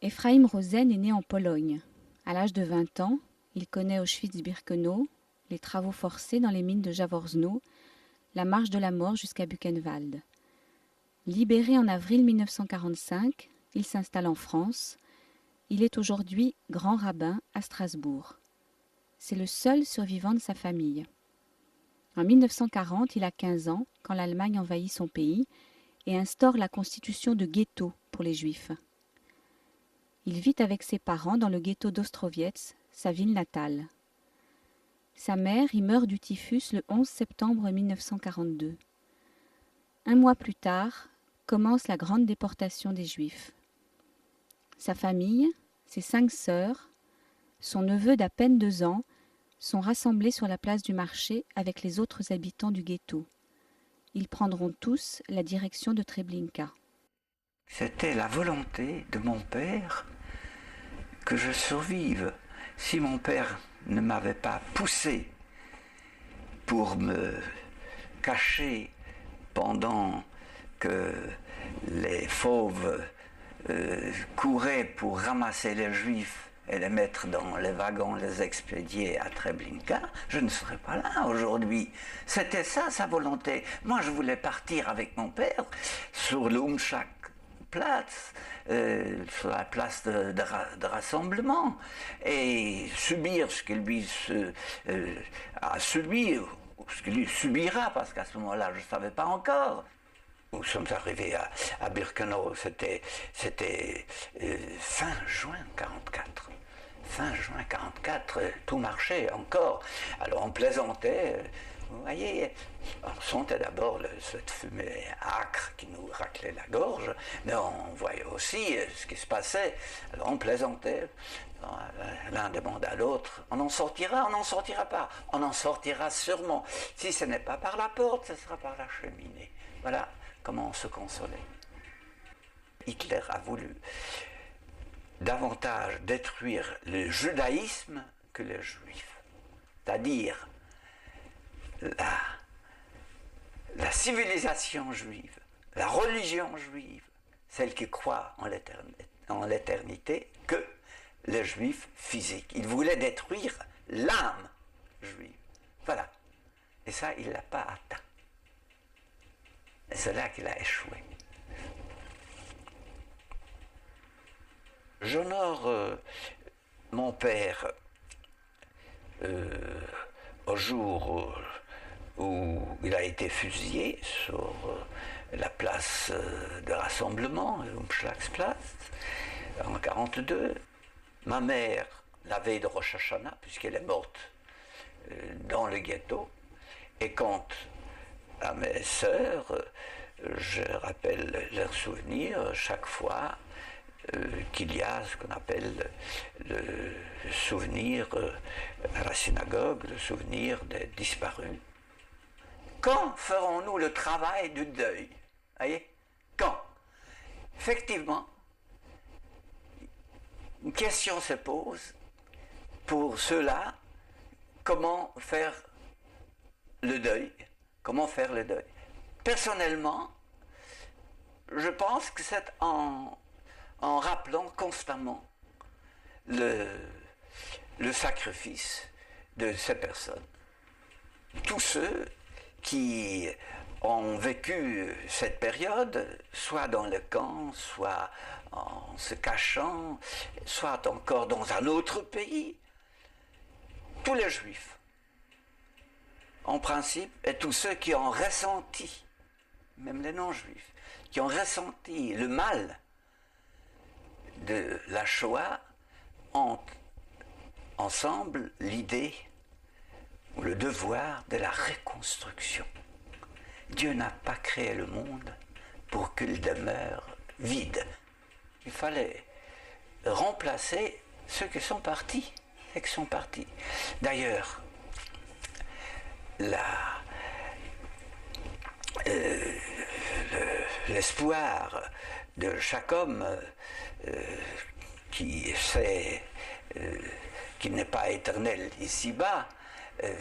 Ephraim Rosen est né en Pologne. À l'âge de 20 ans, il connaît Auschwitz-Birkenau, les travaux forcés dans les mines de Jaworzno, la marche de la mort jusqu'à Buchenwald. Libéré en avril 1945, il s'installe en France. Il est aujourd'hui grand rabbin à Strasbourg. C'est le seul survivant de sa famille. En 1940, il a 15 ans quand l'Allemagne envahit son pays et instaure la constitution de ghetto pour les Juifs. Il vit avec ses parents dans le ghetto d'Ostrowiec, sa ville natale. Sa mère y meurt du typhus le 11 septembre 1942. Un mois plus tard, commence la grande déportation des Juifs. Sa famille, ses 5 sœurs, son neveu d'à peine 2 ans, sont rassemblés sur la place du marché avec les autres habitants du ghetto. Ils prendront tous la direction de Treblinka. C'était la volonté de mon père que je survive. Si mon père ne m'avait pas poussé pour me cacher pendant que les fauves couraient pour ramasser les juifs et les mettre dans les wagons, les expédier à Treblinka, je ne serais pas là aujourd'hui. C'était ça sa volonté. Moi je voulais partir avec mon père sur le Umschlagplatz, sur la place de rassemblement, et subir ce qu'il lui a subi, ce qu'il lui subira, parce qu'à ce moment-là je ne savais pas encore. Nous sommes arrivés à Birkenau, c'était fin juin 44. Fin juin 44, tout marchait encore. Alors on plaisantait, vous voyez, on sentait d'abord cette fumée âcre qui nous raclait la gorge, mais on voyait aussi ce qui se passait. Alors on plaisantait, l'un demande à l'autre, on en sortira, on n'en sortira pas, on en sortira sûrement. Si ce n'est pas par la porte, ce sera par la cheminée. Voilà comment on se consolait. Hitler a voulu davantage détruire le judaïsme que les juifs. C'est-à-dire la civilisation juive, la religion juive, celle qui croit en l'éternité, que les juifs physiques. Il voulait détruire l'âme juive. Voilà. Et ça, il ne l'a pas atteint. Et c'est là qu'il a échoué. J'honore mon père au jour où il a été fusillé sur la place de rassemblement, Umschlagplatz, en 1942. Ma mère, la veille de Rosh Hashanah, puisqu'elle est morte dans le ghetto, et quand à mes sœurs, je rappelle leurs souvenirs chaque fois qu'il y a ce qu'on appelle le souvenir à la synagogue, le souvenir des disparus. Quand ferons-nous le travail du deuil? Voyez? Quand? Effectivement, une question se pose pour ceux-là, comment faire le deuil? Comment faire le deuil? Personnellement, je pense que c'est en rappelant constamment le sacrifice de ces personnes. Tous ceux qui ont vécu cette période, soit dans le camp, soit en se cachant, soit encore dans un autre pays, tous les juifs, en principe, et tous ceux qui ont ressenti, même les non-juifs, qui ont ressenti le mal de la Shoah, ont ensemble l'idée ou le devoir de la reconstruction. Dieu n'a pas créé le monde pour qu'il demeure vide. Il fallait remplacer ceux qui sont partis. D'ailleurs, l'espoir de chaque homme qui sait qu'il n'est pas éternel ici-bas,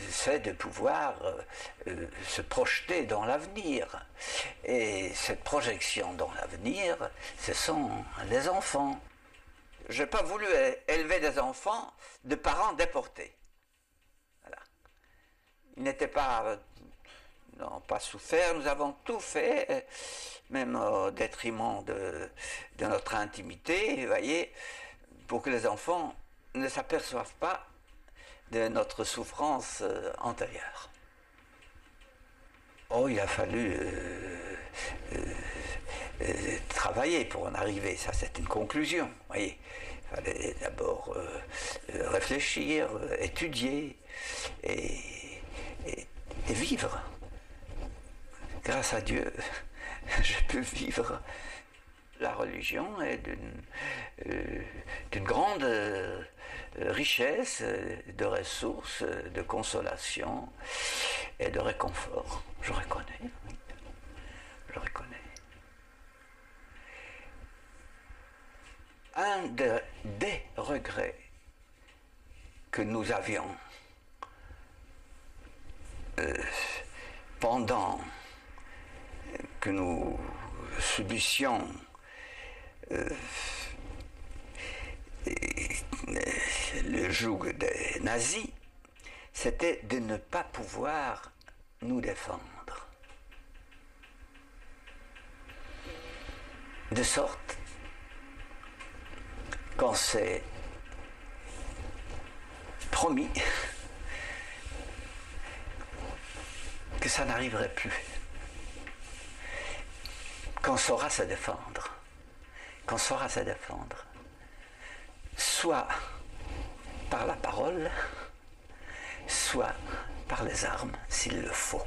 c'est de pouvoir se projeter dans l'avenir. Et cette projection dans l'avenir, ce sont les enfants. je n'ai pas voulu élever des enfants de parents déportés. Voilà. Ils n'étaient pas, n'ont pas souffert, nous avons tout fait, même au détriment de notre intimité, vous voyez, pour que les enfants ne s'aperçoivent pas de notre souffrance antérieure. Oh, il a fallu travailler pour en arriver, ça c'est une conclusion, voyez. Il fallait d'abord réfléchir, étudier et vivre. Grâce à Dieu, j'ai pu vivre. La religion est d'une grande richesse de ressources, de consolation et de réconfort. Je reconnais, oui. Je reconnais. Un des regrets que nous avions pendant que nous subissions le joug des nazis, c'était de ne pas pouvoir nous défendre. De sorte qu'on s'est promis que ça n'arriverait plus, qu'on saura se défendre, soit par la parole, soit par les armes s'il le faut.